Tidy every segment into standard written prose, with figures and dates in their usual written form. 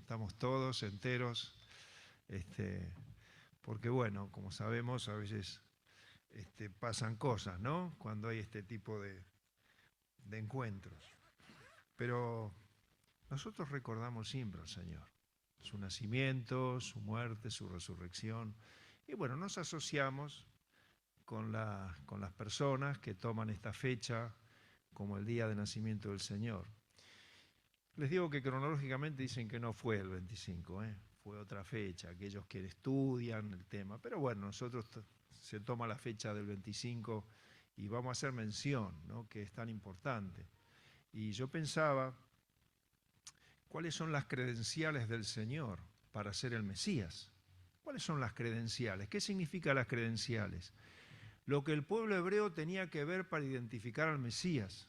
estamos todos enteros, porque bueno, como sabemos, a veces pasan cosas, ¿no? Cuando hay este tipo de encuentros. Pero nosotros recordamos siempre al Señor, su nacimiento, su muerte, su resurrección. Y bueno, nos asociamos con las personas que toman esta fecha como el día de nacimiento del Señor. Les digo que cronológicamente dicen que no fue el 25, fue otra fecha, aquellos que estudian el tema. Pero bueno, nosotros se toma la fecha del 25 y vamos a hacer mención, ¿no?, que es tan importante. Y yo pensaba, ¿cuáles son las credenciales del Señor para ser el Mesías? ¿Cuáles son las credenciales? ¿Qué significan las credenciales? Lo que el pueblo hebreo tenía que ver para identificar al Mesías.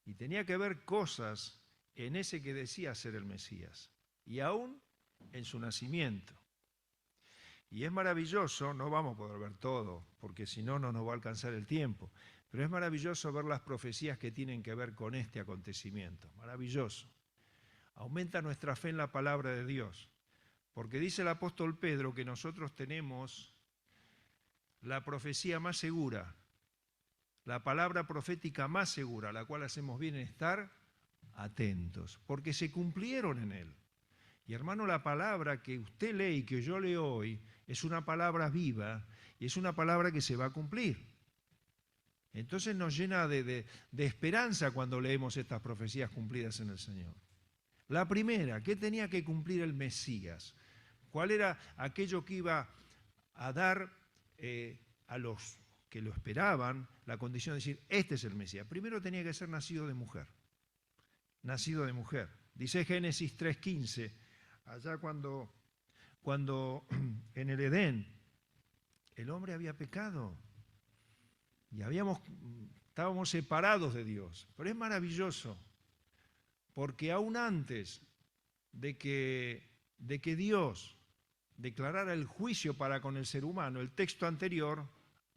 Y tenía que ver cosas en ese que decía ser el Mesías. Y aún en su nacimiento. Y es maravilloso, no vamos a poder ver todo, porque si no, no nos va a alcanzar el tiempo. Pero es maravilloso ver las profecías que tienen que ver con este acontecimiento. Maravilloso. Aumenta nuestra fe en la palabra de Dios. Porque dice el apóstol Pedro que nosotros tenemos la profecía más segura, la palabra profética más segura, a la cual hacemos bien en estar atentos, porque se cumplieron en él. Y hermano, la palabra que usted lee y que yo leo hoy es una palabra viva y es una palabra que se va a cumplir. Entonces nos llena de esperanza cuando leemos estas profecías cumplidas en el Señor. La primera, ¿qué tenía que cumplir el Mesías? ¿Cuál era aquello que iba a dar a los que lo esperaban la condición de decir, este es el Mesías? Primero tenía que ser nacido de mujer. Nacido de mujer. Dice Génesis 3:15, allá cuando en el Edén el hombre había pecado y estábamos separados de Dios. Pero es maravilloso, porque aún antes de que Dios declarara el juicio para con el ser humano, el texto anterior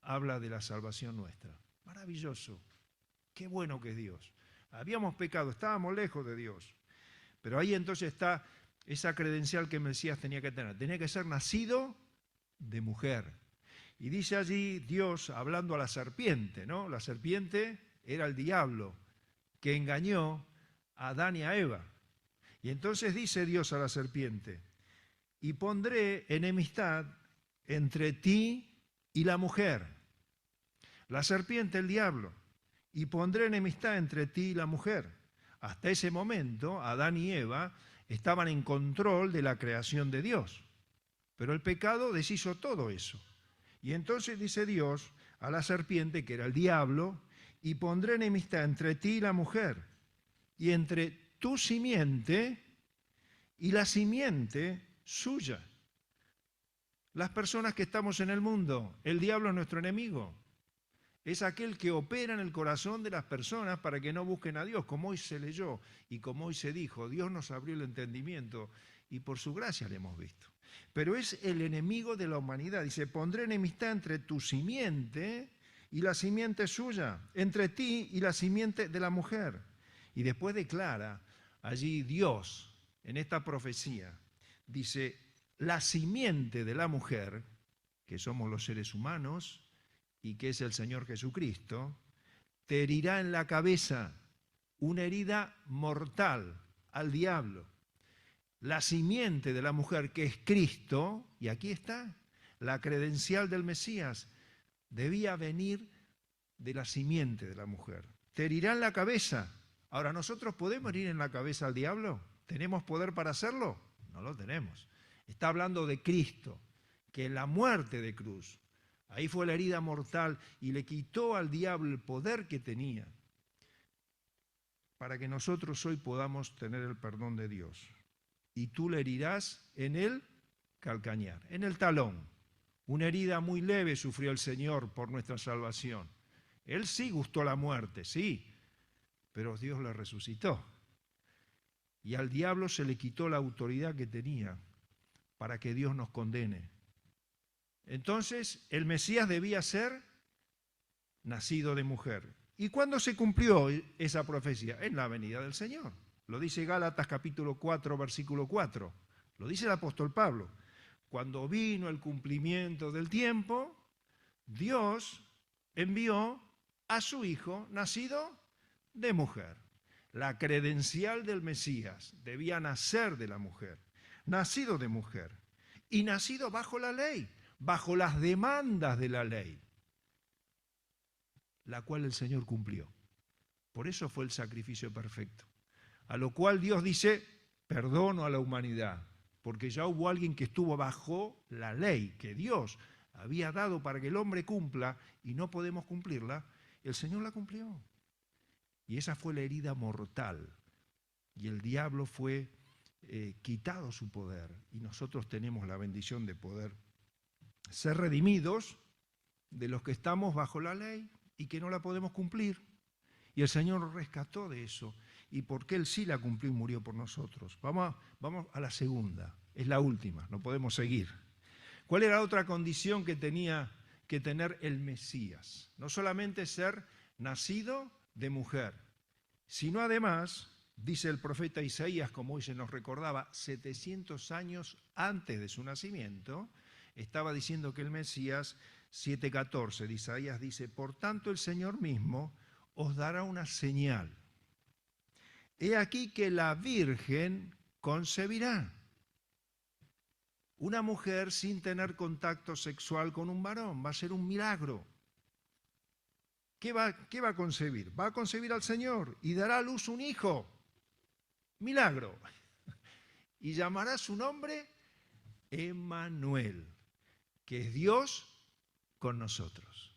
habla de la salvación nuestra. Maravilloso. Qué bueno que es Dios. Habíamos pecado, estábamos lejos de Dios. Pero ahí entonces está esa credencial que el Mesías tenía que tener. Tenía que ser nacido de mujer. Y dice allí Dios hablando a la serpiente, ¿no? La serpiente era el diablo que engañó a Adán y a Eva. Y entonces dice Dios a la serpiente, y pondré enemistad entre ti y la mujer. La serpiente, el diablo. Y pondré enemistad entre ti y la mujer. Hasta ese momento, Adán y Eva estaban en control de la creación de Dios. Pero el pecado deshizo todo eso. Y entonces dice Dios a la serpiente, que era el diablo, y pondré enemistad entre ti y la mujer, y entre tu simiente y la simiente suya. Las personas que estamos en el mundo, el diablo es nuestro enemigo. Es aquel que opera en el corazón de las personas para que no busquen a Dios, como hoy se leyó y como hoy se dijo. Dios nos abrió el entendimiento y por su gracia le hemos visto. Pero es el enemigo de la humanidad. Dice, pondré enemistad entre tu simiente y la simiente suya, entre ti y la simiente de la mujer. Y después declara allí Dios, en esta profecía, dice, la simiente de la mujer, que somos los seres humanos, y que es el Señor Jesucristo, te herirá en la cabeza, una herida mortal al diablo. La simiente de la mujer, que es Cristo, y aquí está, la credencial del Mesías, debía venir de la simiente de la mujer. Te herirá en la cabeza. Ahora, ¿nosotros podemos herir en la cabeza al diablo? ¿Tenemos poder para hacerlo? No lo tenemos. Está hablando de Cristo, que en la muerte de cruz, ahí fue la herida mortal y le quitó al diablo el poder que tenía para que nosotros hoy podamos tener el perdón de Dios. Y tú le herirás en el calcañar, en el talón. Una herida muy leve sufrió el Señor por nuestra salvación. Él sí gustó la muerte, sí, pero Dios le resucitó. Y al diablo se le quitó la autoridad que tenía para que Dios nos condene. Entonces, el Mesías debía ser nacido de mujer. ¿Y cuándo se cumplió esa profecía? En la venida del Señor. Lo dice Gálatas capítulo 4, versículo 4. Lo dice el apóstol Pablo. Cuando vino el cumplimiento del tiempo, Dios envió a su Hijo nacido de mujer. La credencial del Mesías debía nacer de la mujer, nacido de mujer y nacido bajo la ley, bajo las demandas de la ley, la cual el Señor cumplió. Por eso fue el sacrificio perfecto. A lo cual Dios dice, perdono a la humanidad, porque ya hubo alguien que estuvo bajo la ley, que Dios había dado para que el hombre cumpla, y no podemos cumplirla, el Señor la cumplió. Y esa fue la herida mortal. Y el diablo fue quitado su poder. Y nosotros tenemos la bendición de poder ser redimidos de los que estamos bajo la ley y que no la podemos cumplir. Y el Señor nos rescató de eso. Y porque Él sí la cumplió y murió por nosotros. Vamos a la segunda. Es la última, no podemos seguir. ¿Cuál era la otra condición que tenía que tener el Mesías? No solamente ser nacido de mujer, sino además, dice el profeta Isaías, como hoy se nos recordaba, 700 años antes de su nacimiento, estaba diciendo que el Mesías, 7:14 de Isaías dice, por tanto el Señor mismo os dará una señal. He aquí que la Virgen concebirá. Una mujer sin tener contacto sexual con un varón, va a ser un milagro. ¿Qué va a concebir? Va a concebir al Señor y dará a luz un hijo. Milagro. Y llamará su nombre Emmanuel, que es Dios con nosotros.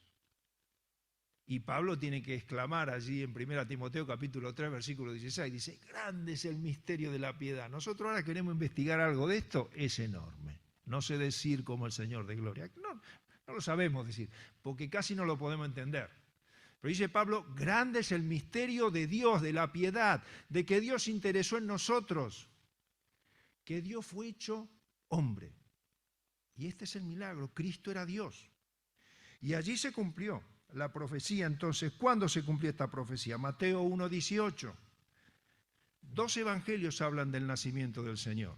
Y Pablo tiene que exclamar allí en 1 Timoteo capítulo 3, versículo 16, dice, grande es el misterio de la piedad. Nosotros ahora queremos investigar algo de esto, es enorme. No sé decir como el Señor de gloria. No lo sabemos decir, porque casi no lo podemos entender. Pero dice Pablo, grande es el misterio de Dios, de la piedad, de que Dios se interesó en nosotros, que Dios fue hecho hombre. Y este es el milagro, Cristo era Dios. Y allí se cumplió la profecía. Entonces, ¿cuándo se cumplió esta profecía? Mateo 1:18. 2 evangelios hablan del nacimiento del Señor.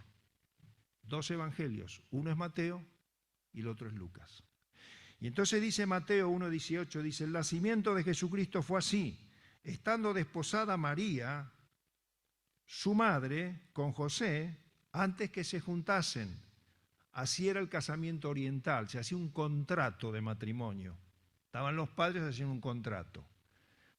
2 evangelios. Uno es Mateo y el otro es Lucas. Y entonces dice Mateo 1:18, dice, el nacimiento de Jesucristo fue así. Estando desposada María, su madre, con José, antes que se juntasen. Así era el casamiento oriental, se hacía un contrato de matrimonio. Estaban los padres haciendo un contrato.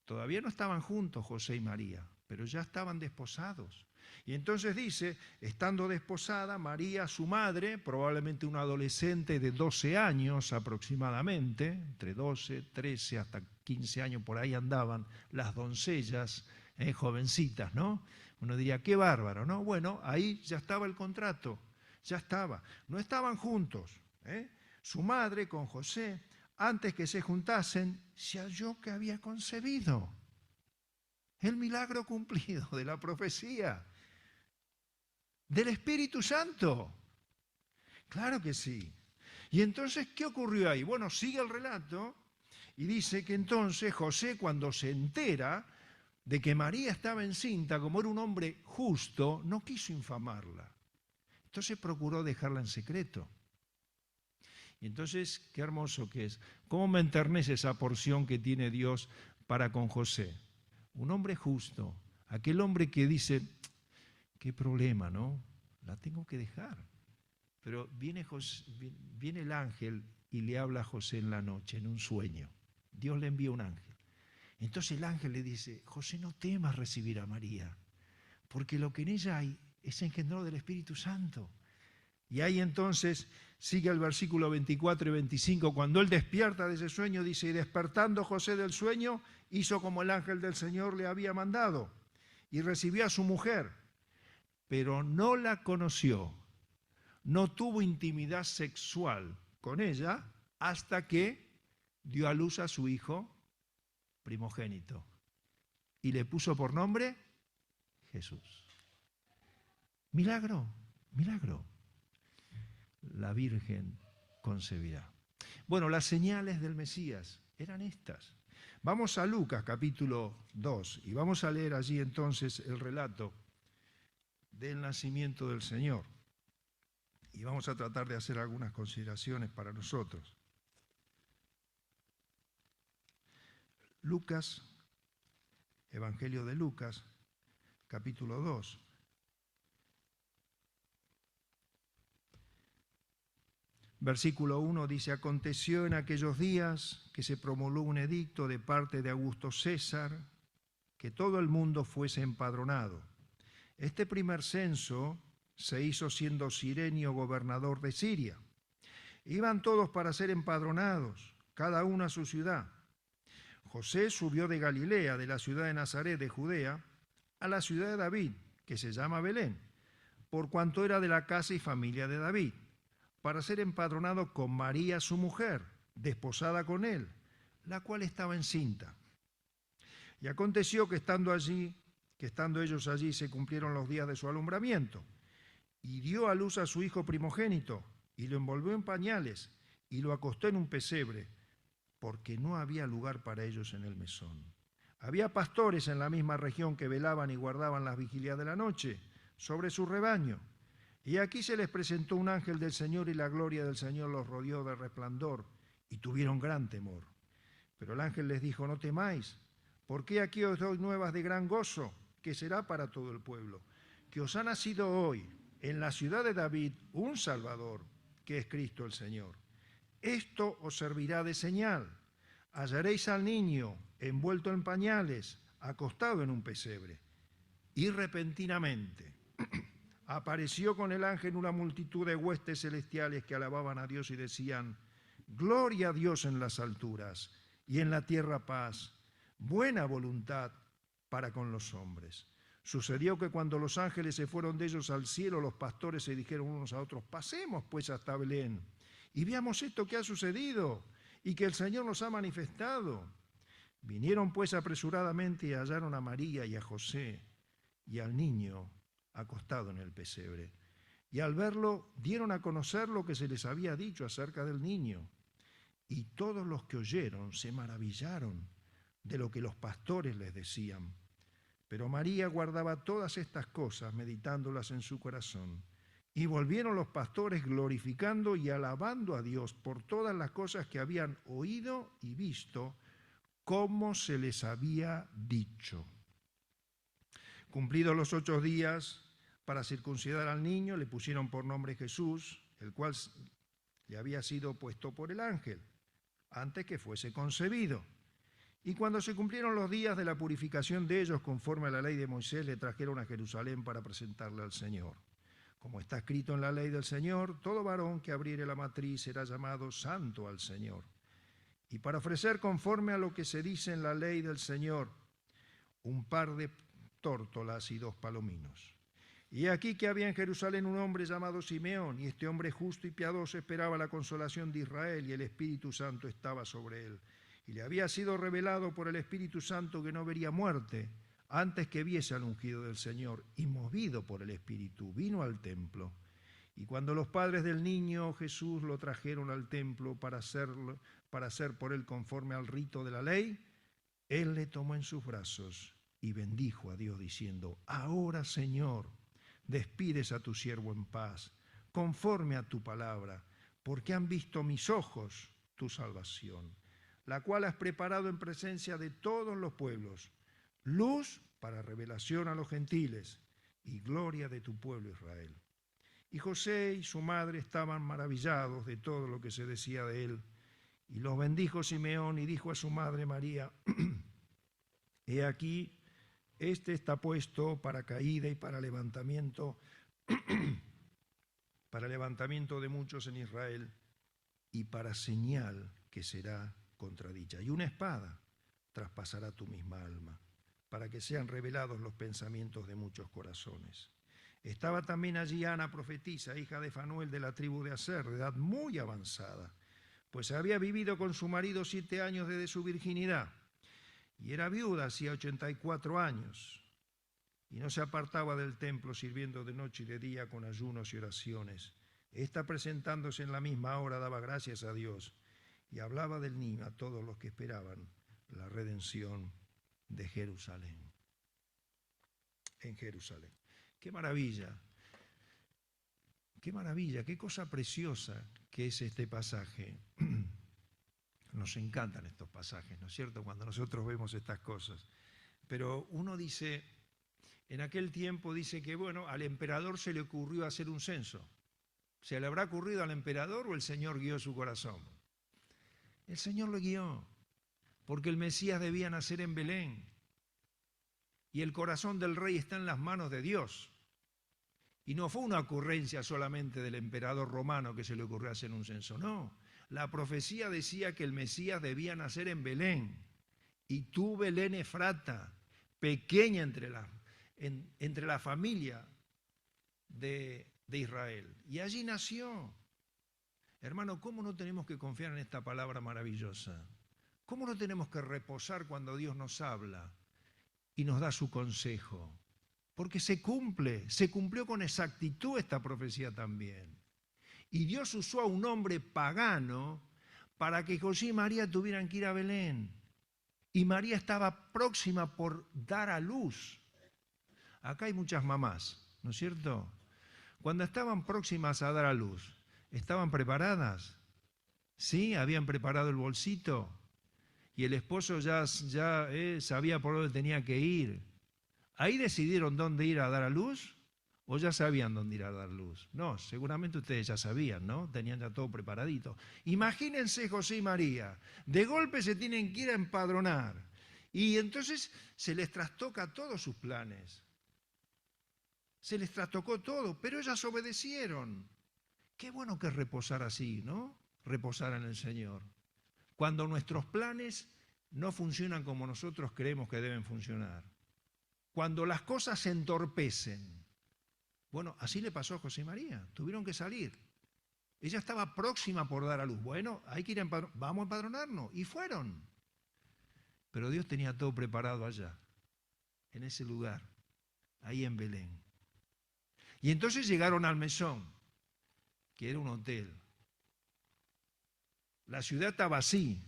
Todavía no estaban juntos José y María, pero ya estaban desposados. Y entonces dice, estando desposada, María, su madre, probablemente una adolescente de 12 años aproximadamente, entre 12, 13 hasta 15 años por ahí andaban las doncellas, jovencitas, ¿no? Uno diría, qué bárbaro, ¿no? Bueno, ahí ya estaba el contrato, ya estaba. No estaban juntos, ¿eh? Su madre con José, antes que se juntasen, se halló que había concebido. El milagro cumplido de la profecía. Del Espíritu Santo. Claro que sí. Y entonces, ¿qué ocurrió ahí? Bueno, sigue el relato y dice que entonces José, cuando se entera de que María estaba encinta, como era un hombre justo, no quiso infamarla. Entonces procuró dejarla en secreto. Y entonces, qué hermoso que es. ¿Cómo me enternece esa porción que tiene Dios para con José? Un hombre justo, aquel hombre que dice, qué problema, ¿no? La tengo que dejar. Pero viene el ángel y le habla a José en la noche, en un sueño. Dios le envía un ángel. Entonces el ángel le dice, José, no temas recibir a María, porque lo que en ella hay es engendrado del Espíritu Santo. Y ahí entonces sigue el versículo 24 y 25, cuando él despierta de ese sueño, dice, y despertando José del sueño, hizo como el ángel del Señor le había mandado, y recibió a su mujer, pero no la conoció, no tuvo intimidad sexual con ella, hasta que dio a luz a su hijo primogénito, y le puso por nombre Jesús. Milagro, milagro. La Virgen concebirá. Bueno, las señales del Mesías eran estas. Vamos a Lucas capítulo 2 y vamos a leer allí entonces el relato del nacimiento del Señor. Y vamos a tratar de hacer algunas consideraciones para nosotros. Lucas, Evangelio de Lucas, capítulo 2. Versículo 1 dice: aconteció en aquellos días que se promulgó un edicto de parte de Augusto César que todo el mundo fuese empadronado. Este primer censo se hizo siendo Cirenio gobernador de Siria. Iban todos para ser empadronados, cada uno a su ciudad. José subió de Galilea, de la ciudad de Nazaret de Judea, a la ciudad de David, que se llama Belén, por cuanto era de la casa y familia de David, para ser empadronado con María su mujer, desposada con él, la cual estaba encinta. Y aconteció que estando ellos allí, se cumplieron los días de su alumbramiento, y dio a luz a su hijo primogénito, y lo envolvió en pañales, y lo acostó en un pesebre, porque no había lugar para ellos en el mesón. Había pastores en la misma región que velaban y guardaban las vigilias de la noche sobre su rebaño. Y aquí se les presentó un ángel del Señor, y la gloria del Señor los rodeó de resplandor, y tuvieron gran temor. Pero el ángel les dijo: no temáis, porque aquí os doy nuevas de gran gozo, que será para todo el pueblo, que os ha nacido hoy en la ciudad de David un Salvador, que es Cristo el Señor. Esto os servirá de señal: hallaréis al niño envuelto en pañales, acostado en un pesebre. Y repentinamente apareció con el ángel una multitud de huestes celestiales que alababan a Dios y decían: gloria a Dios en las alturas, y en la tierra paz, buena voluntad para con los hombres. Sucedió que cuando los ángeles se fueron de ellos al cielo, los pastores se dijeron unos a otros: pasemos pues hasta Belén, y veamos esto que ha sucedido, y que el Señor nos ha manifestado. Vinieron pues apresuradamente y hallaron a María y a José, y al niño acostado en el pesebre. Y al verlo, dieron a conocer lo que se les había dicho acerca del niño. Y todos los que oyeron se maravillaron de lo que los pastores les decían. Pero María guardaba todas estas cosas, meditándolas en su corazón. Y volvieron los pastores glorificando y alabando a Dios por todas las cosas que habían oído y visto, como se les había dicho. Cumplidos los 8 días para circuncidar al niño, le pusieron por nombre Jesús, el cual le había sido puesto por el ángel, antes que fuese concebido. Y cuando se cumplieron los días de la purificación de ellos, conforme a la ley de Moisés, le trajeron a Jerusalén para presentarle al Señor. Como está escrito en la ley del Señor, todo varón que abriere la matriz será llamado santo al Señor. Y para ofrecer conforme a lo que se dice en la ley del Señor, un par de tórtolas y 2 palominos. Y aquí que había en Jerusalén un hombre llamado Simeón, y este hombre justo y piadoso esperaba la consolación de Israel, y el Espíritu Santo estaba sobre él. Y le había sido revelado por el Espíritu Santo que no vería muerte antes que viese al ungido del Señor, y movido por el Espíritu vino al templo. Y cuando los padres del niño Jesús lo trajeron al templo para hacer por él conforme al rito de la ley, él le tomó en sus brazos y bendijo a Dios diciendo: ahora, Señor, despides a tu siervo en paz, conforme a tu palabra, porque han visto mis ojos tu salvación, la cual has preparado en presencia de todos los pueblos, luz para revelación a los gentiles y gloria de tu pueblo Israel. Y José y su madre estaban maravillados de todo lo que se decía de él. Y los bendijo Simeón y dijo a su madre María: he aquí, este está puesto para caída y para levantamiento de muchos en Israel, y para señal que será contradicha. Y una espada traspasará tu misma alma, para que sean revelados los pensamientos de muchos corazones. Estaba también allí Ana, profetisa, hija de Fanuel de la tribu de Aser, de edad muy avanzada, pues había vivido con su marido 7 años desde su virginidad, y era viuda hacía 84 años, y no se apartaba del templo, sirviendo de noche y de día con ayunos y oraciones. Esta, presentándose en la misma hora, daba gracias a Dios y hablaba del niño a todos los que esperaban la redención de Jerusalén. En Jerusalén. Qué maravilla, qué cosa preciosa que es este pasaje. Nos encantan estos pasajes, ¿no es cierto?, cuando nosotros vemos estas cosas. Pero uno dice, en aquel tiempo dice que, bueno, al emperador se le ocurrió hacer un censo. ¿Se le habrá ocurrido al emperador o el Señor guió su corazón? El Señor lo guió, porque el Mesías debía nacer en Belén. Y el corazón del rey está en las manos de Dios. Y no fue una ocurrencia solamente del emperador romano que se le ocurrió hacer un censo, no. La profecía decía que el Mesías debía nacer en Belén. Y tú, Belén Efrata, pequeña entre la familia de Israel. Y allí nació. Hermano, ¿cómo no tenemos que confiar en esta palabra maravillosa? ¿Cómo no tenemos que reposar cuando Dios nos habla y nos da su consejo? Porque se cumplió con exactitud esta profecía también. Y Dios usó a un hombre pagano para que José y María tuvieran que ir a Belén. Y María estaba próxima por dar a luz. Acá hay muchas mamás, ¿no es cierto? Cuando estaban próximas a dar a luz, ¿estaban preparadas? ¿Sí? ¿Habían preparado el bolsito? Y el esposo ya sabía por dónde tenía que ir. ¿Ahí decidieron dónde ir a dar a luz? ¿O ya sabían dónde ir a dar luz? No, seguramente ustedes ya sabían, ¿no? Tenían ya todo preparadito. Imagínense José y María, de golpe se tienen que ir a empadronar. Y entonces se les trastoca todos sus planes. Se les trastocó todo, pero ellas obedecieron. Qué bueno que es reposar así, ¿no? Reposar en el Señor. Cuando nuestros planes no funcionan como nosotros creemos que deben funcionar. Cuando las cosas se entorpecen. Bueno, así le pasó a José y María. Tuvieron que salir. Ella estaba próxima por dar a luz. Bueno, hay que ir a vamos a empadronarnos. Y fueron. Pero Dios tenía todo preparado allá, en ese lugar, ahí en Belén. Y entonces llegaron al mesón, que era un hotel. La ciudad estaba así,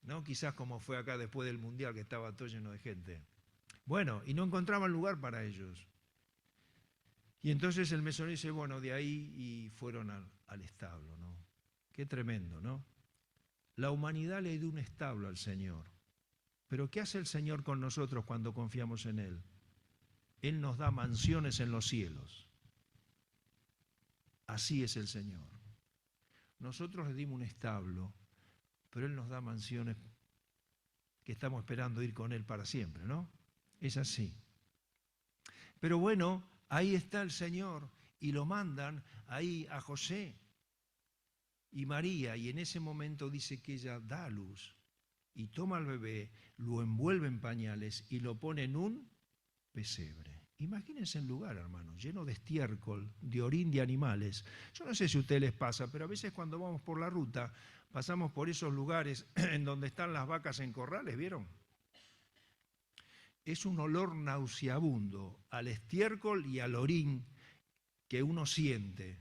¿no? Quizás como fue acá después del Mundial, que estaba todo lleno de gente. Bueno, y no encontraban lugar para ellos. Y entonces el mesonero dice, bueno, de ahí y fueron al establo, ¿no? Qué tremendo, ¿no? La humanidad le dio un establo al Señor. Pero ¿qué hace el Señor con nosotros cuando confiamos en Él? Él nos da mansiones en los cielos. Así es el Señor. Nosotros le dimos un establo, pero Él nos da mansiones que estamos esperando ir con Él para siempre, ¿no? Es así. Pero bueno, ahí está el Señor y lo mandan ahí a José y María, y en ese momento dice que ella da a luz y toma al bebé, lo envuelve en pañales y lo pone en un pesebre. Imagínense el lugar, hermano, lleno de estiércol, de orín de animales. Yo no sé si a ustedes les pasa, pero a veces cuando vamos por la ruta, pasamos por esos lugares en donde están las vacas en corrales, ¿vieron? Es un olor nauseabundo al estiércol y al orín que uno siente,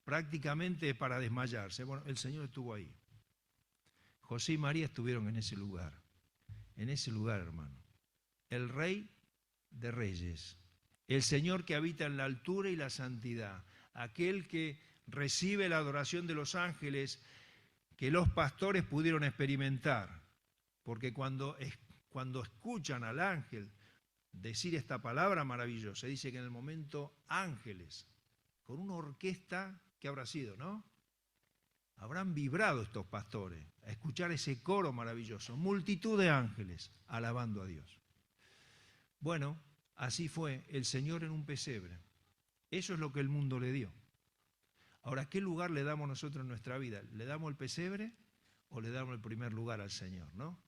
prácticamente para desmayarse. Bueno, el Señor estuvo ahí. José y María estuvieron en ese lugar, hermano. El Rey de Reyes, el Señor que habita en la altura y la santidad, aquel que recibe la adoración de los ángeles que los pastores pudieron experimentar, porque cuando escuchan al ángel decir esta palabra maravillosa, dice que en el momento ángeles, con una orquesta, ¿qué habrá sido, no? Habrán vibrado estos pastores a escuchar ese coro maravilloso, multitud de ángeles alabando a Dios. Bueno, así fue el Señor en un pesebre. Eso es lo que el mundo le dio. Ahora, ¿qué lugar le damos nosotros en nuestra vida? ¿Le damos el pesebre o le damos el primer lugar al Señor, no?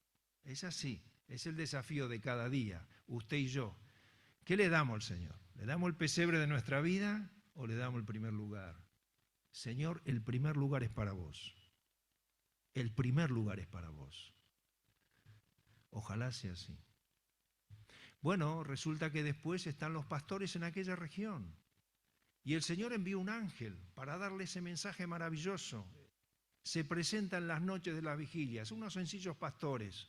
Es así, es el desafío de cada día, usted y yo. ¿Qué le damos al Señor? ¿Le damos el pesebre de nuestra vida o le damos el primer lugar? Señor, el primer lugar es para vos. El primer lugar es para vos. Ojalá sea así. Bueno, resulta que después están los pastores en aquella región. Y el Señor envió un ángel para darle ese mensaje maravilloso. Se presenta en las noches de las vigilias, unos sencillos pastores.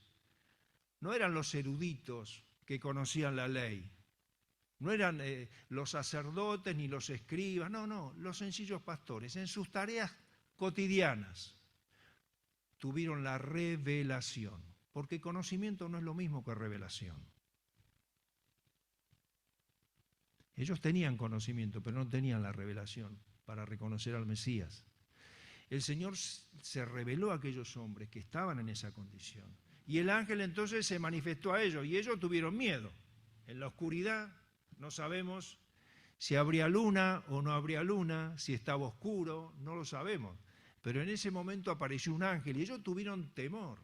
No eran los eruditos que conocían la ley. No eran los sacerdotes ni los escribas, no, los sencillos pastores. En sus tareas cotidianas tuvieron la revelación, porque conocimiento no es lo mismo que revelación. Ellos tenían conocimiento, pero no tenían la revelación para reconocer al Mesías. El Señor se reveló a aquellos hombres que estaban en esa condición. Y el ángel entonces se manifestó a ellos, y ellos tuvieron miedo. En la oscuridad no sabemos si habría luna o no habría luna, si estaba oscuro, no lo sabemos. Pero en ese momento apareció un ángel y ellos tuvieron temor.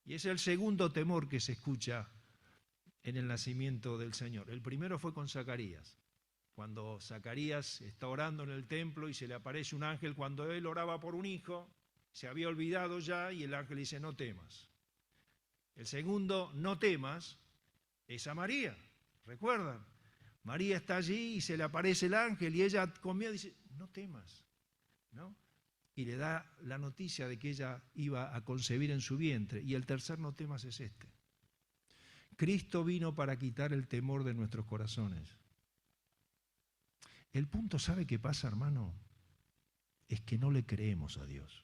Y es el segundo temor que se escucha en el nacimiento del Señor. El primero fue con Zacarías. Cuando Zacarías está orando en el templo y se le aparece un ángel cuando él oraba por un hijo, se había olvidado ya y el ángel dice, no temas. El segundo, no temas, es a María. ¿Recuerdan? María está allí y se le aparece el ángel y ella con miedo dice, no temas, ¿no? Y le da la noticia de que ella iba a concebir en su vientre. Y el tercer no temas es este. Cristo vino para quitar el temor de nuestros corazones. El punto, ¿sabe qué pasa, hermano? Es que no le creemos a Dios.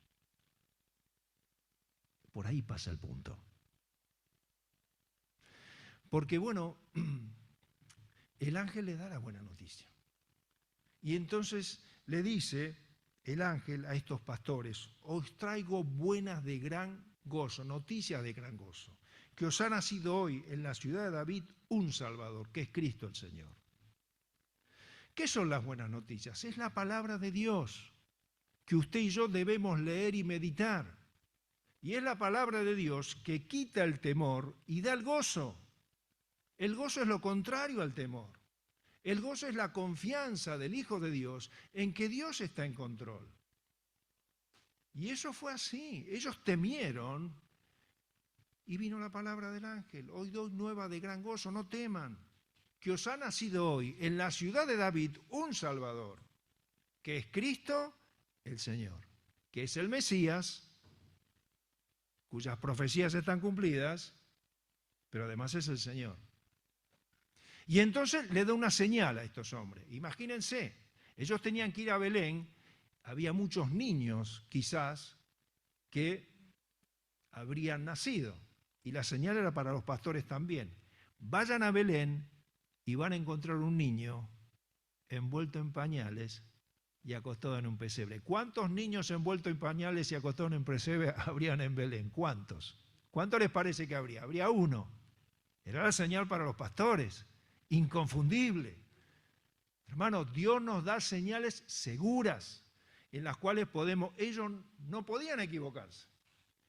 Por ahí pasa el punto. Porque bueno, el ángel le da la buena noticia. Y entonces le dice el ángel a estos pastores, os traigo buenas de gran gozo, noticias de gran gozo, que os ha nacido hoy en la ciudad de David un Salvador, que es Cristo el Señor. ¿Qué son las buenas noticias? Es la palabra de Dios, que usted y yo debemos leer y meditar. Y es la palabra de Dios que quita el temor y da el gozo. El gozo es lo contrario al temor. El gozo es la confianza del Hijo de Dios en que Dios está en control. Y eso fue así. Ellos temieron y vino la palabra del ángel. Hoy doy nueva de gran gozo, no teman, que os ha nacido hoy en la ciudad de David un Salvador, que es Cristo el Señor, que es el Mesías, cuyas profecías están cumplidas, pero además es el Señor. Y entonces le da una señal a estos hombres. Imagínense, ellos tenían que ir a Belén, había muchos niños quizás que habrían nacido, y la señal era para los pastores también. Vayan a Belén y van a encontrar un niño envuelto en pañales y acostado en un pesebre. ¿Cuántos niños envueltos en pañales y acostados en un pesebre habrían en Belén? ¿Cuántos? ¿Cuántos les parece que habría? Habría uno. Era la señal para los pastores, inconfundible. Hermano, Dios nos da señales seguras en las cuales ellos no podían equivocarse.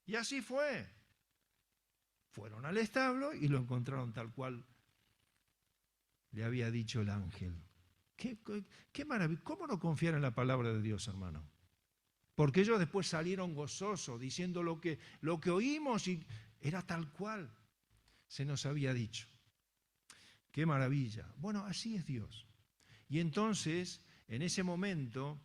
Y así fue. Fueron al establo y lo encontraron tal cual le había dicho el ángel. Qué maravilla. ¿Cómo no confiar en la palabra de Dios, hermano? Porque ellos después salieron gozosos diciendo lo que oímos y era tal cual se nos había dicho. Qué maravilla. Bueno, así es Dios. Y entonces, en ese momento,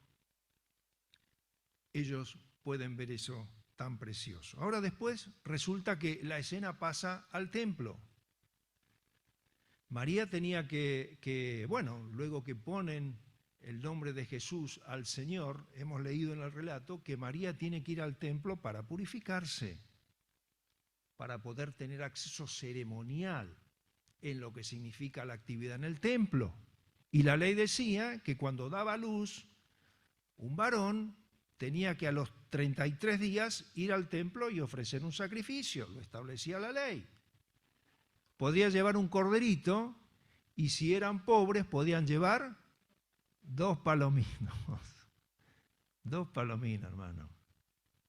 ellos pueden ver eso tan precioso. Ahora después resulta que la escena pasa al templo. María tenía luego que ponen el nombre de Jesús al Señor, hemos leído en el relato que María tiene que ir al templo para purificarse, para poder tener acceso ceremonial en lo que significa la actividad en el templo. Y la ley decía que cuando daba luz, un varón tenía que a los 33 días ir al templo y ofrecer un sacrificio, lo establecía la ley. Podía llevar un corderito y si eran pobres podían llevar 2 palominos. 2 palominos, hermano.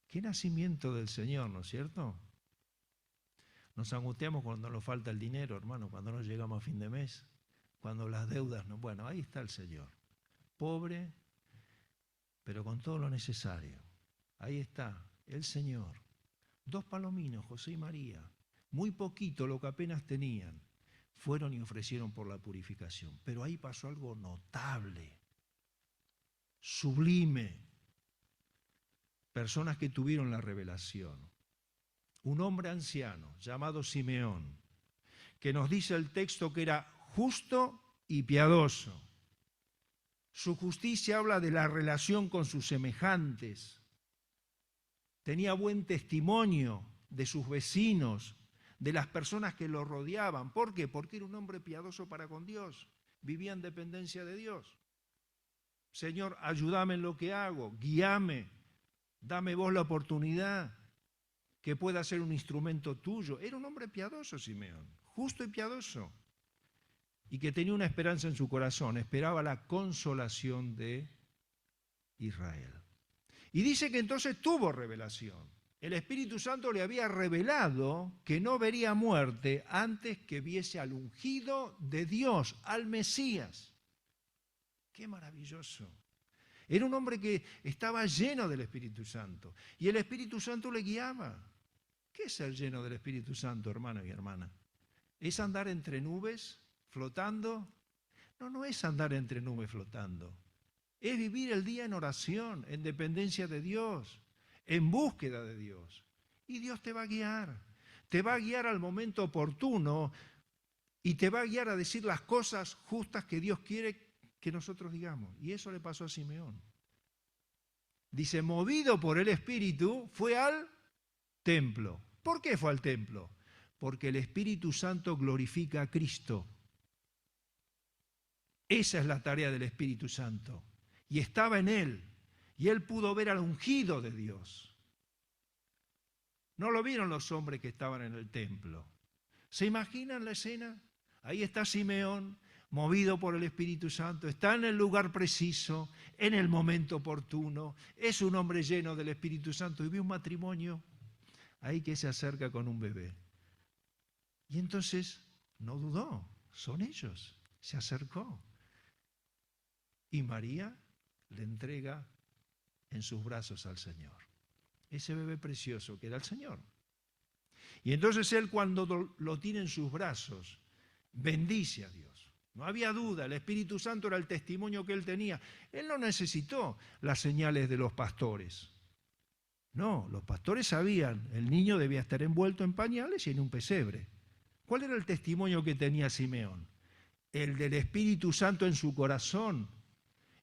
Qué nacimiento del Señor, ¿no es cierto? Nos angustiamos cuando nos falta el dinero, hermano, cuando no llegamos a fin de mes, cuando las deudas no. Bueno, ahí está el Señor. Pobre, pero con todo lo necesario. Ahí está el Señor. 2 palominos, José y María. Muy poquito, lo que apenas tenían. Fueron y ofrecieron por la purificación. Pero ahí pasó algo notable, sublime. Personas que tuvieron la revelación. Un hombre anciano llamado Simeón, que nos dice el texto que era justo y piadoso. Su justicia habla de la relación con sus semejantes. Tenía buen testimonio de sus vecinos, de las personas que lo rodeaban. ¿Por qué? Porque era un hombre piadoso para con Dios. Vivía en dependencia de Dios. Señor, ayúdame en lo que hago, guíame, dame vos la oportunidad que pueda ser un instrumento tuyo. Era un hombre piadoso, Simeón, justo y piadoso, y que tenía una esperanza en su corazón, esperaba la consolación de Israel. Y dice que entonces tuvo revelación. El Espíritu Santo le había revelado que no vería muerte antes que viese al ungido de Dios, al Mesías. ¡Qué maravilloso! Era un hombre que estaba lleno del Espíritu Santo y el Espíritu Santo le guiaba. ¿Qué es ser lleno del Espíritu Santo, hermano y hermana? ¿Es andar entre nubes, flotando? No, no es andar entre nubes flotando. Es vivir el día en oración, en dependencia de Dios, en búsqueda de Dios. Y Dios te va a guiar. Te va a guiar al momento oportuno y te va a guiar a decir las cosas justas que Dios quiere que nosotros digamos. Y eso le pasó a Simeón. Dice, movido por el Espíritu, fue al templo. ¿Por qué fue al templo? Porque el Espíritu Santo glorifica a Cristo. Esa es la tarea del Espíritu Santo. Y estaba en él. Y él pudo ver al ungido de Dios. No lo vieron los hombres que estaban en el templo. ¿Se imaginan la escena? Ahí está Simeón, movido por el Espíritu Santo, está en el lugar preciso, en el momento oportuno, es un hombre lleno del Espíritu Santo y ve un matrimonio ahí que se acerca con un bebé. Y entonces no dudó, son ellos, se acercó. Y María le entrega en sus brazos al Señor. Ese bebé precioso que era el Señor. Y entonces él, cuando lo tiene en sus brazos, bendice a Dios. No había duda, el Espíritu Santo era el testimonio que él tenía. Él no necesitó las señales de los pastores. No, los pastores sabían, el niño debía estar envuelto en pañales y en un pesebre. ¿Cuál era el testimonio que tenía Simeón? El del Espíritu Santo en su corazón.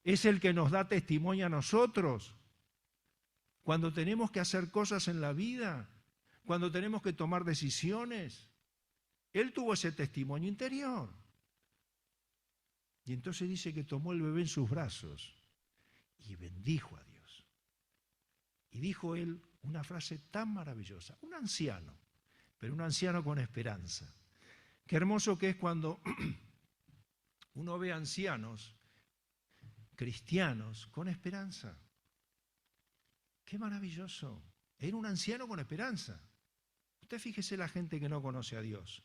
Es el que nos da testimonio a nosotros. Cuando tenemos que hacer cosas en la vida, cuando tenemos que tomar decisiones, él tuvo ese testimonio interior. Y entonces dice que tomó el bebé en sus brazos y bendijo a Dios. Y dijo él una frase tan maravillosa, un anciano, pero un anciano con esperanza. Qué hermoso que es cuando uno ve ancianos cristianos con esperanza. Qué maravilloso. Era un anciano con esperanza. Usted fíjese la gente que no conoce a Dios.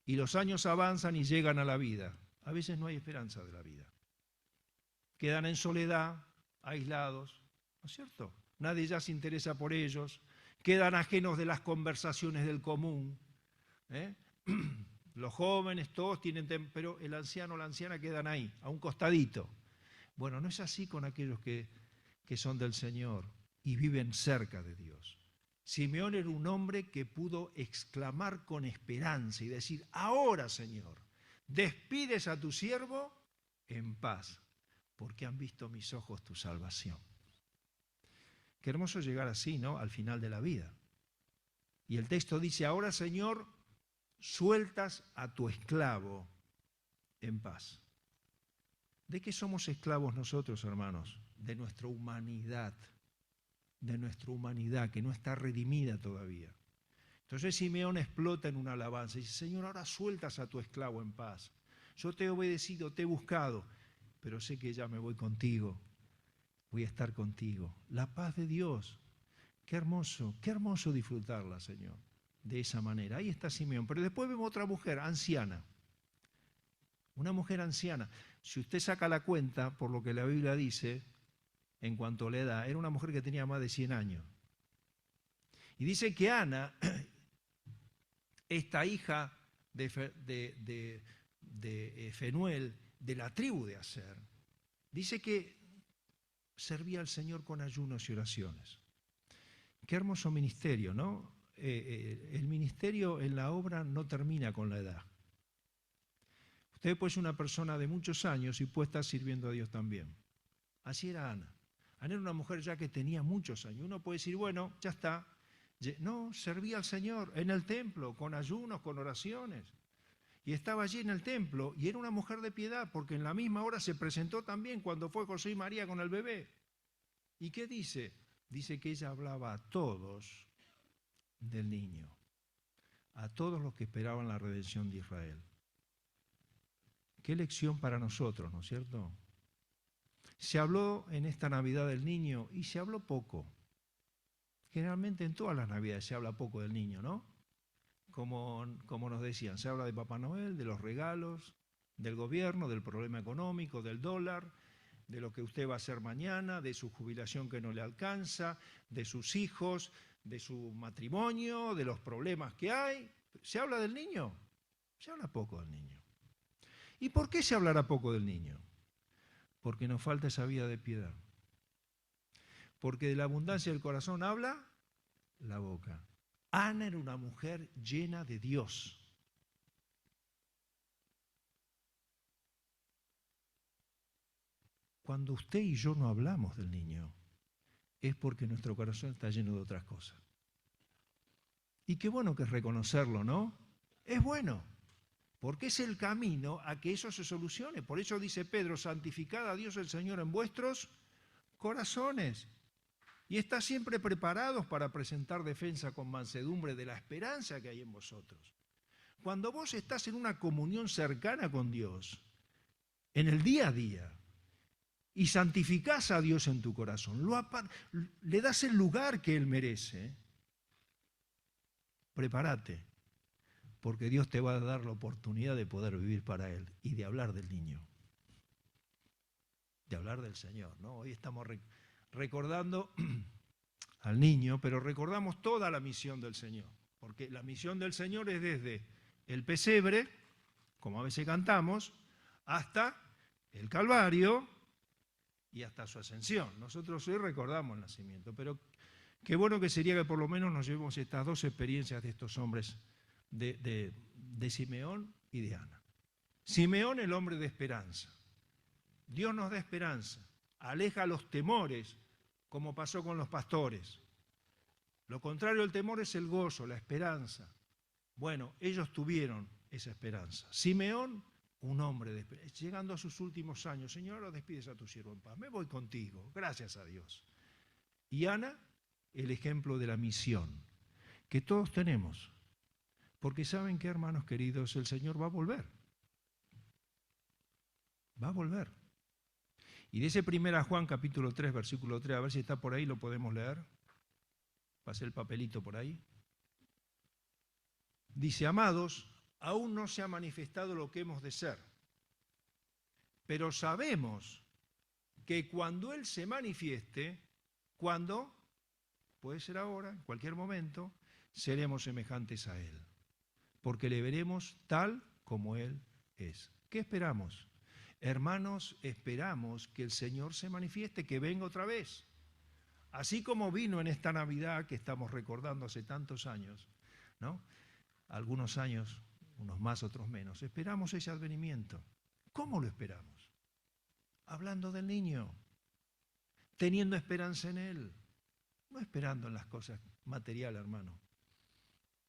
Y los años avanzan y llegan a la vida. A veces no hay esperanza de la vida. Quedan en soledad, aislados, ¿no es cierto? Nadie ya se interesa por ellos. Quedan ajenos de las conversaciones del común. Los jóvenes todos tienen, pero el anciano o la anciana quedan ahí, a un costadito. Bueno, no es así con aquellos que son del Señor y viven cerca de Dios. Simeón era un hombre que pudo exclamar con esperanza y decir, ahora, Señor, despides a tu siervo en paz, porque han visto mis ojos tu salvación. Qué hermoso llegar así, ¿no? Al final de la vida. Y el texto dice, ahora, Señor, sueltas a tu esclavo en paz. ¿De qué somos esclavos nosotros, hermanos? De nuestra humanidad. De nuestra humanidad, que no está redimida todavía. Entonces Simeón explota en una alabanza y dice, Señor, ahora sueltas a tu esclavo en paz. Yo te he obedecido, te he buscado, pero sé que ya me voy contigo. Voy a estar contigo. La paz de Dios. Qué hermoso disfrutarla, Señor, de esa manera. Ahí está Simeón. Pero después vemos otra mujer, anciana. Una mujer anciana. Si usted saca la cuenta, por lo que la Biblia dice, en cuanto a la edad, era una mujer que tenía más de 100 años. Y dice que Ana, esta hija de Fenuel, de la tribu de Aser, dice que servía al Señor con ayunos y oraciones. Qué hermoso ministerio, ¿no? El ministerio en la obra no termina con la edad. Usted puede ser una persona de muchos años y puede estar sirviendo a Dios también. Así era Ana. Ana era una mujer ya que tenía muchos años. Uno puede decir, bueno, ya está. No, servía al Señor en el templo, con ayunos, con oraciones. Y estaba allí en el templo y era una mujer de piedad porque en la misma hora se presentó también cuando fue José y María con el bebé. ¿Y qué dice? Dice que ella hablaba a todos del niño, a todos los que esperaban la redención de Israel. Qué lección para nosotros, ¿no es cierto? Se habló en esta Navidad del niño y se habló poco. Generalmente en todas las Navidades se habla poco del niño, ¿no? Como nos decían, se habla de Papá Noel, de los regalos, del gobierno, del problema económico, del dólar, de lo que usted va a hacer mañana, de su jubilación que no le alcanza, de sus hijos, de su matrimonio, de los problemas que hay. ¿Se habla del niño? Se habla poco del niño. ¿Y por qué se hablará poco del niño? Porque nos falta esa vida de piedad. Porque de la abundancia del corazón habla la boca. Ana era una mujer llena de Dios. Cuando usted y yo no hablamos del niño, es porque nuestro corazón está lleno de otras cosas. Y qué bueno que es reconocerlo, ¿no? Es bueno, porque es el camino a que eso se solucione. Por eso dice Pedro, santificad a Dios el Señor en vuestros corazones. Y está siempre preparados para presentar defensa con mansedumbre de la esperanza que hay en vosotros. Cuando vos estás en una comunión cercana con Dios, en el día a día, y santificás a Dios en tu corazón, le das el lugar que Él merece, prepárate, porque Dios te va a dar la oportunidad de poder vivir para Él y de hablar del niño, de hablar del Señor, ¿no? Hoy estamos recordando al niño, pero recordamos toda la misión del Señor, porque la misión del Señor es desde el pesebre, como a veces cantamos, hasta el Calvario y hasta su ascensión. Nosotros hoy recordamos el nacimiento, pero qué bueno que sería que por lo menos nos llevemos estas dos experiencias de estos hombres, de Simeón y de Ana. Simeón, el hombre de esperanza. Dios nos da esperanza, aleja los temores, como pasó con los pastores. Lo contrario del temor es el gozo, la esperanza. Bueno, ellos tuvieron esa esperanza. Simeón, un hombre de esperanza, llegando a sus últimos años, Señor, ahora despides a tu siervo en paz, me voy contigo, gracias a Dios. Y Ana, el ejemplo de la misión que todos tenemos, porque saben que, hermanos queridos, el Señor va a volver. Va a volver. Y dice 1 Juan capítulo 3, versículo 3, a ver si está por ahí, lo podemos leer. Pasé el papelito por ahí. Dice, amados, aún no se ha manifestado lo que hemos de ser, pero sabemos que cuando Él se manifieste, cuando, puede ser ahora, en cualquier momento, seremos semejantes a Él, porque le veremos tal como Él es. ¿Qué esperamos? Hermanos, esperamos que el Señor se manifieste, que venga otra vez. Así como vino en esta Navidad que estamos recordando hace tantos años, ¿no? Algunos años, unos más, otros menos. Esperamos ese advenimiento. ¿Cómo lo esperamos? Hablando del niño, teniendo esperanza en Él, no esperando en las cosas materiales, hermano.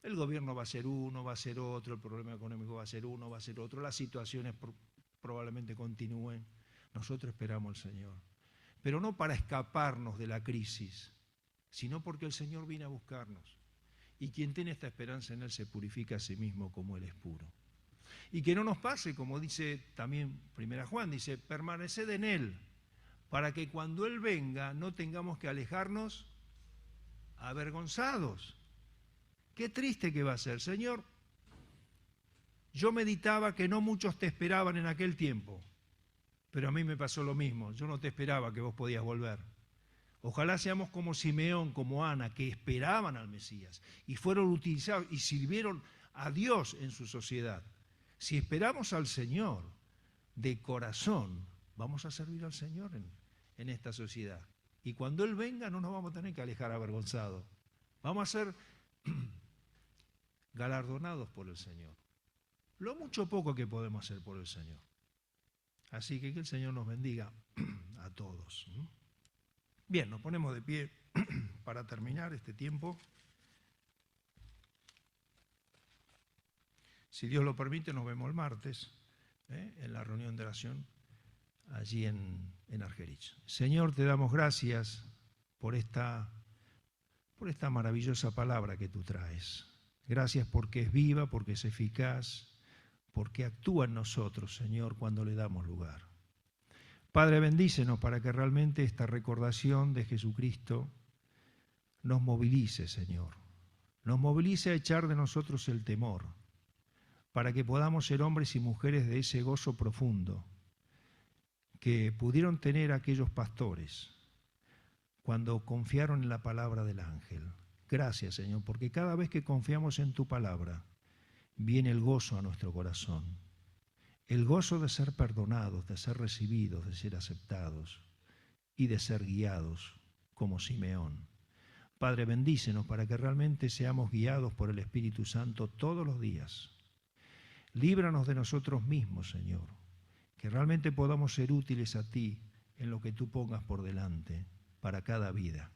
El gobierno va a ser uno, va a ser otro, el problema económico va a ser uno, va a ser otro, las situaciones probablemente continúen. Nosotros esperamos al Señor, pero no para escaparnos de la crisis, sino porque el Señor viene a buscarnos. Y quien tiene esta esperanza en Él se purifica a sí mismo como Él es puro. Y que no nos pase, como dice también 1 Juan, dice, permaneced en Él, para que cuando Él venga no tengamos que alejarnos avergonzados. Qué triste que va a ser, Señor. Yo meditaba que no muchos te esperaban en aquel tiempo, pero a mí me pasó lo mismo. Yo no te esperaba que vos podías volver. Ojalá seamos como Simeón, como Ana, que esperaban al Mesías y fueron utilizados y sirvieron a Dios en su sociedad. Si esperamos al Señor de corazón, vamos a servir al Señor en esta sociedad. Y cuando Él venga no nos vamos a tener que alejar avergonzados. Vamos a ser galardonados por el Señor. lo mucho o poco que podemos hacer por el Señor. Así que el Señor nos bendiga a todos. Bien, nos ponemos de pie para terminar este tiempo. Si Dios lo permite, nos vemos el martes en la reunión de oración allí en Argerich. Señor, te damos gracias por esta maravillosa palabra que tú traes. Gracias porque es viva, porque es eficaz, porque actúa en nosotros, Señor, cuando le damos lugar. Padre, bendícenos para que realmente esta recordación de Jesucristo nos movilice, Señor. Nos movilice a echar de nosotros el temor, para que podamos ser hombres y mujeres de ese gozo profundo que pudieron tener aquellos pastores cuando confiaron en la palabra del ángel. Gracias, Señor, porque cada vez que confiamos en tu palabra, viene el gozo a nuestro corazón. El gozo de ser perdonados, de ser recibidos, de ser aceptados y de ser guiados como Simeón. Padre, bendícenos para que realmente seamos guiados por el Espíritu Santo todos los días. Líbranos de nosotros mismos, Señor, que realmente podamos ser útiles a ti en lo que tú pongas por delante para cada vida.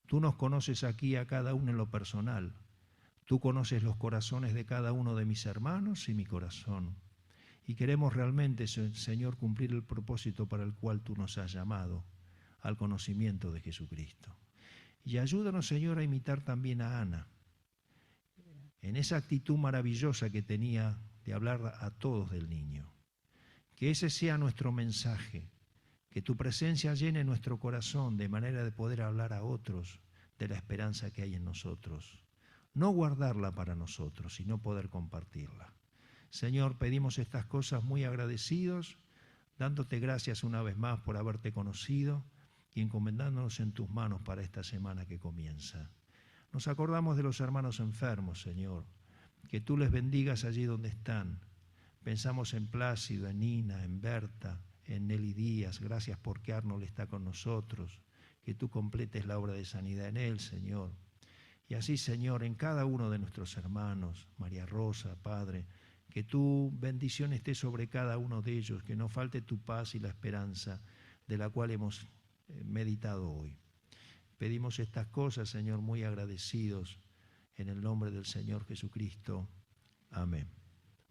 Tú nos conoces aquí a cada uno en lo personal. Tú conoces los corazones de cada uno de mis hermanos y mi corazón. Y queremos realmente, Señor, cumplir el propósito para el cual tú nos has llamado, al conocimiento de Jesucristo. Y ayúdanos, Señor, a imitar también a Ana, en esa actitud maravillosa que tenía de hablar a todos del niño. Que ese sea nuestro mensaje, que tu presencia llene nuestro corazón de manera de poder hablar a otros de la esperanza que hay en nosotros. No guardarla para nosotros, sino poder compartirla. Señor, pedimos estas cosas muy agradecidos, dándote gracias una vez más por haberte conocido y encomendándonos en tus manos para esta semana que comienza. Nos acordamos de los hermanos enfermos, Señor, que tú les bendigas allí donde están. Pensamos en Plácido, en Nina, en Berta, en Nelly Díaz. Gracias porque Arnold está con nosotros. Que tú completes la obra de sanidad en él, Señor. Y así, Señor, en cada uno de nuestros hermanos, María Rosa, Padre, que tu bendición esté sobre cada uno de ellos, que no falte tu paz y la esperanza de la cual hemos meditado hoy. Pedimos estas cosas, Señor, muy agradecidos, en el nombre del Señor Jesucristo. Amén.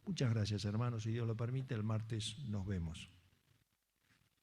Muchas gracias, hermanos. Si Dios lo permite, el martes nos vemos.